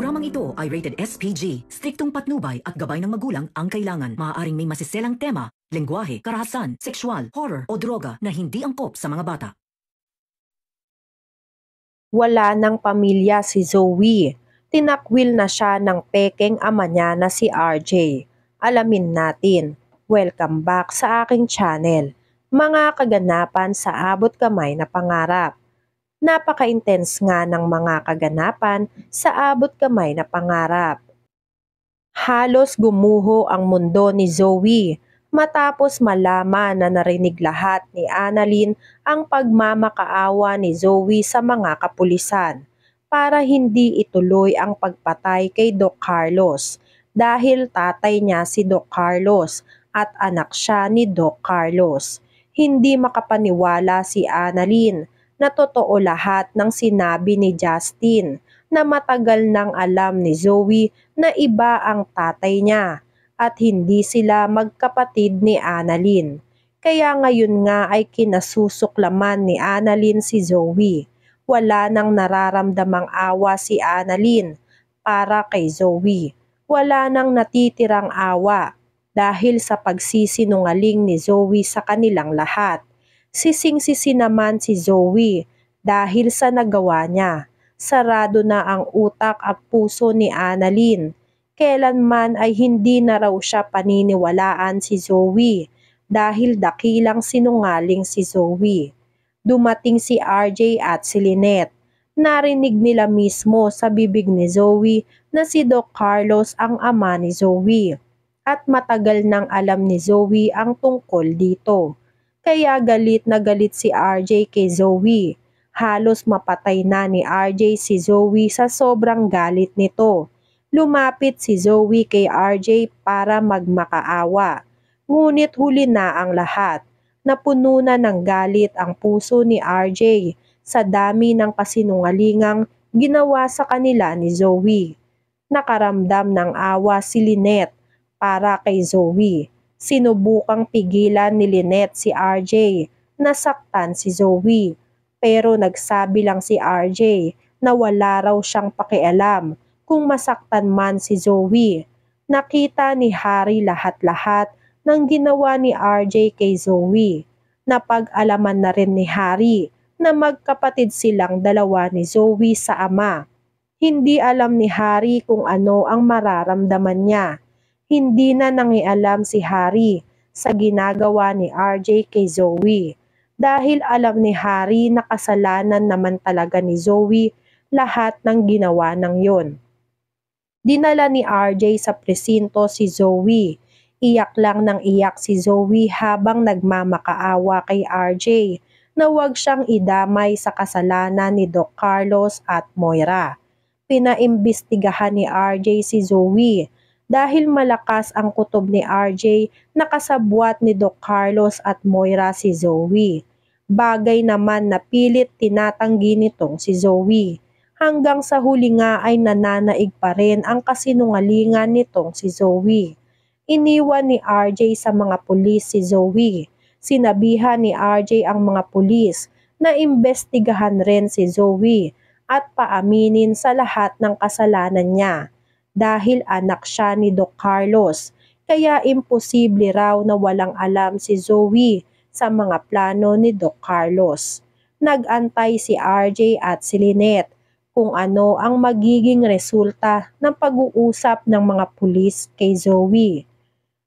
Programang ito ay rated SPG. Striktong patnubay at gabay ng magulang ang kailangan. Maaaring may masiselang tema, lengguwahe, karahasan, sexual, horror o droga na hindi angkop sa mga bata. Wala ng pamilya si Zoe. Tinakwil na siya ng pekeng ama niya na si RJ. Alamin natin. Welcome back sa aking channel. Mga kaganapan sa abot kamay na pangarap. Napaka-intense nga ng mga kaganapan sa abot kamay na pangarap. Halos gumuho ang mundo ni Zoe matapos malaman na narinig lahat ni Annalyn ang pagmamakaawa ni Zoe sa mga kapulisan para hindi ituloy ang pagpatay kay Doc Carlos dahil tatay niya si Doc Carlos at anak siya ni Doc Carlos. Hindi makapaniwala si Annalyn na totoo lahat ng sinabi ni Justin na matagal nang alam ni Zoe na iba ang tatay niya at hindi sila magkapatid ni Annalyn. Kaya ngayon nga ay kinasusuklaman ni Annalyn si Zoe. Wala nang nararamdamang awa si Annalyn para kay Zoe. Wala nang natitirang awa dahil sa pagsisinungaling ni Zoe sa kanilang lahat. Sising-sisi naman si Zoe dahil sa nagawa niya. Sarado na ang utak at puso ni Annalyn. Kailanman ay hindi na raw siya paniniwalaan si Zoe dahil dakilang sinungaling si Zoe. Dumating si RJ at si Lynette. Narinig nila mismo sa bibig ni Zoe na si Doc Carlos ang ama ni Zoe. At matagal nang alam ni Zoe ang tungkol dito. Kaya galit na galit si RJ kay Zoe. Halos mapatay na ni RJ si Zoe sa sobrang galit nito. Lumapit si Zoe kay RJ para magmakaawa. Ngunit huli na ang lahat. Napuno na ng galit ang puso ni RJ sa dami ng kasinungalingang ginawa sa kanila ni Zoe. Nakaramdam ng awa si Lynette para kay Zoe. Sinubukang pigilan ni Lynette si RJ na saktan si Zoe. Pero nagsabi lang si RJ na wala raw siyang pakialam kung masaktan man si Zoe. Nakita ni Harry lahat-lahat ng ginawa ni RJ kay Zoe. Napag-alaman na rin ni Harry na magkapatid silang dalawa ni Zoe sa ama. Hindi alam ni Harry kung ano ang mararamdaman niya. Hindi na nangialam si Harry sa ginagawa ni RJ kay Zoe dahil alam ni Harry na kasalanan naman talaga ni Zoe lahat ng ginawa ng yon. Dinala ni RJ sa presinto si Zoe. Iyak lang ng iyak si Zoe habang nagmamakaawa kay RJ na huwag siyang idamay sa kasalanan ni Doc Carlos at Moira. Pinaimbestigahan ni RJ si Zoe dahil malakas ang kutob ni RJ na kasabwat ni Doc Carlos at Moira si Zoe. Bagay naman na pilit tinatanggi nitong si Zoe. Hanggang sa huli nga ay nananaig pa rin ang kasinungalingan nitong si Zoe. Iniwan ni RJ sa mga pulis si Zoe. Sinabihan ni RJ ang mga pulis na imbestigahan rin si Zoe at paaminin sa lahat ng kasalanan niya. Dahil anak siya ni Doc Carlos, kaya imposible raw na walang alam si Zoe sa mga plano ni Doc Carlos. Nag-antay si RJ at si Lynette kung ano ang magiging resulta ng pag-uusap ng mga pulis kay Zoe.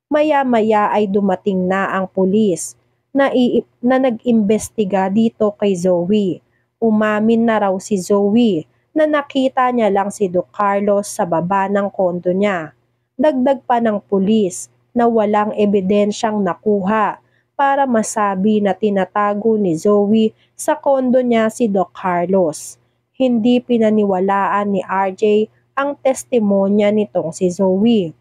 Maya-maya ay dumating na ang pulis na nag-imbestiga dito kay Zoe. Umamin na raw si Zoe na nakita niya lang si Doc Carlos sa baba ng kondo niya. Dagdag pa ng pulis na walang ebidensyang nakuha para masabi na tinatago ni Zoe sa kondo niya si Doc Carlos. Hindi pinaniwalaan ni RJ ang testimonya nitong si Zoe.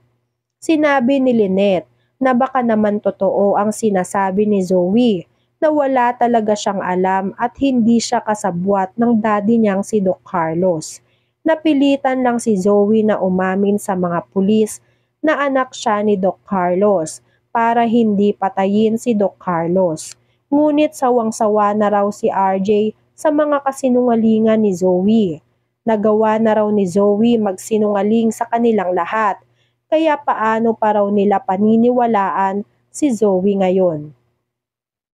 Sinabi ni Lynette na baka naman totoo ang sinasabi ni Zoe na wala talaga siyang alam at hindi siya kasabwat ng daddy niyang si Doc Carlos. Napilitan lang si Zoe na umamin sa mga pulis na anak siya ni Doc Carlos para hindi patayin si Doc Carlos. Ngunit sawang-sawa na raw si RJ sa mga kasinungalingan ni Zoe. Nagawa na raw ni Zoe magsinungaling sa kanilang lahat, kaya paano pa raw nila paniniwalaan si Zoe ngayon?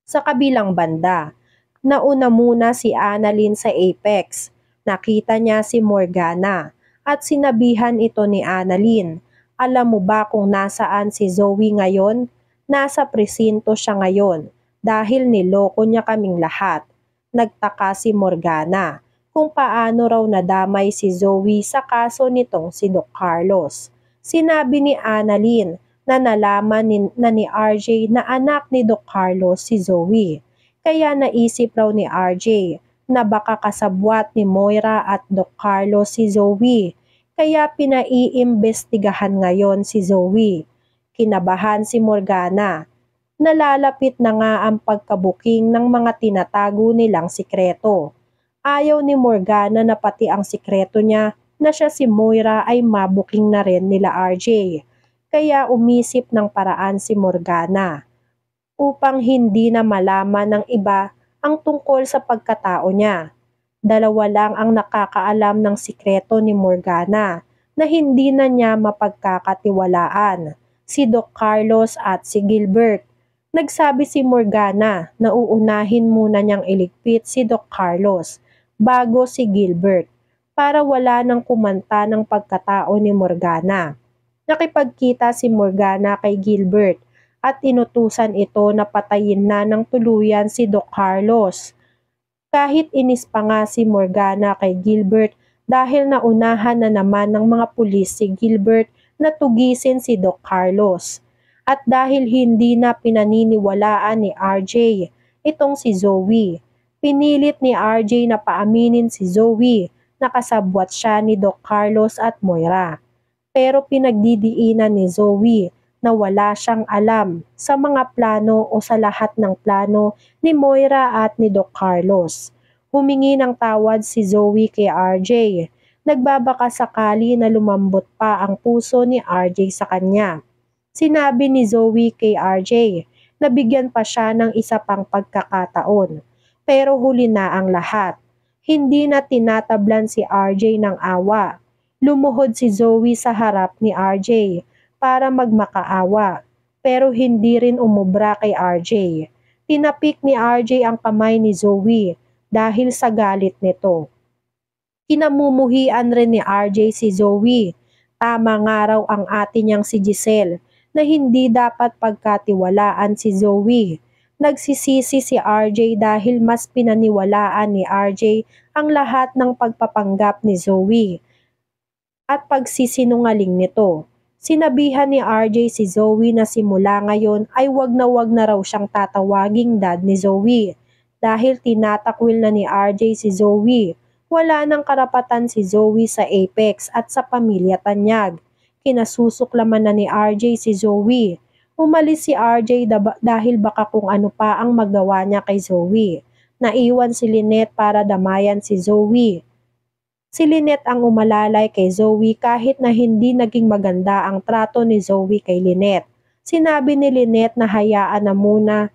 Sa kabilang banda, nauna muna si Annalyn sa Apex. Nakita niya si Morgana at sinabihan ito ni Annalyn, "Alam mo ba kung nasaan si Zoe ngayon? Nasa presinto siya ngayon dahil niloko niya kaming lahat." Nagtaka si Morgana kung paano raw nadamay si Zoe sa kaso nitong si Doc Carlos. Sinabi ni Annalyn na nalaman na ni RJ na anak ni Doc Carlos si Zoe. Kaya naisip raw ni RJ na baka kasabwat ni Moira at Doc Carlos si Zoe. Kaya pinaiimbestigahan ngayon si Zoe. Kinabahan si Morgana. Nalalapit na nga ang pagkabuking ng mga tinatago nilang sikreto. Ayaw ni Morgana na pati ang sikreto niya na siya si Moira ay mabuking na rin nila RJ. Kaya umisip ng paraan si Morgana upang hindi na malaman ng iba ang tungkol sa pagkatao niya. Dalawa lang ang nakakaalam ng sikreto ni Morgana na hindi na niya mapagkakatiwalaan, si Doc Carlos at si Gilbert. Nagsabi si Morgana na uunahin muna niyang iligpit si Doc Carlos bago si Gilbert para wala nang kumanta ng pagkatao ni Morgana. Nakipagkita si Morgana kay Gilbert at inutusan ito na patayin na ng tuluyan si Doc Carlos. Kahit inis pa nga si Morgana kay Gilbert dahil naunahan na naman ng mga pulis si Gilbert na tugisin si Doc Carlos. At dahil hindi na pinaniniwalaan ni RJ itong si Zoe, pinilit ni RJ na paaminin si Zoe na kasabwat siya ni Doc Carlos at Moira. Pero pinagdidiinan ni Zoe na wala siyang alam sa mga plano o sa lahat ng plano ni Moira at ni Doc Carlos. Humingi ng tawad si Zoe kay RJ. Nagbabaka sakali na lumambot pa ang puso ni RJ sa kanya. Sinabi ni Zoe kay RJ na bigyan pa siya ng isa pang pagkakataon. Pero huli na ang lahat. Hindi na tinatablan si RJ ng awa. Lumuhod si Zoe sa harap ni RJ para magmakaawa, pero hindi rin umubra kay RJ. Tinapik ni RJ ang kamay ni Zoe dahil sa galit nito. Kinamumuhian rin ni RJ si Zoe. Tama nga raw ang ate niyang si Giselle na hindi dapat pagkatiwalaan si Zoe. Nagsisisi si RJ dahil mas pinaniwalaan ni RJ ang lahat ng pagpapanggap ni Zoe at pagsisinungaling nito. Sinabihan ni RJ si Zoe na simula ngayon ay wag na raw siyang tatawaging dad ni Zoe dahil tinatakwil na ni RJ si Zoe. Wala nang karapatan si Zoe sa Apex at sa pamilya Tanyag. Kinasusuklaman na ni RJ si Zoe. Umalis si RJ dahil baka kung ano pa ang magawa niya kay Zoe. Naiwan si Lynette para damayan si Zoe. Si Lynette ang umalalay kay Zoe kahit na hindi naging maganda ang trato ni Zoe kay Lynette. Sinabi ni Lynette na hayaan na muna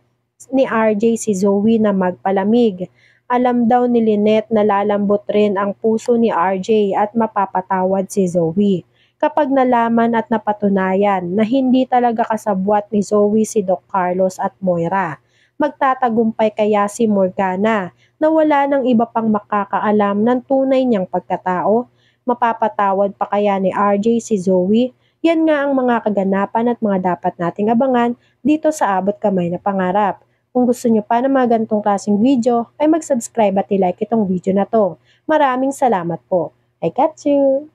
ni RJ si Zoe na magpalamig. Alam daw ni Lynette na lalambot rin ang puso ni RJ at mapapatawad si Zoe kapag nalaman at napatunayan na hindi talaga kasabwat ni Zoe si Doc Carlos at Moira. Magtatagumpay kaya si Morgana na wala ng iba pang makakaalam ng tunay niyang pagkatao? Mapapatawad pa kaya ni RJ si Zoe? Yan nga ang mga kaganapan at mga dapat nating abangan dito sa Abot Kamay na Pangarap. Kung gusto niyo pa ng mga ganitong klaseng video, ay mag-subscribe at i-like itong video na to. Maraming salamat po. I got you!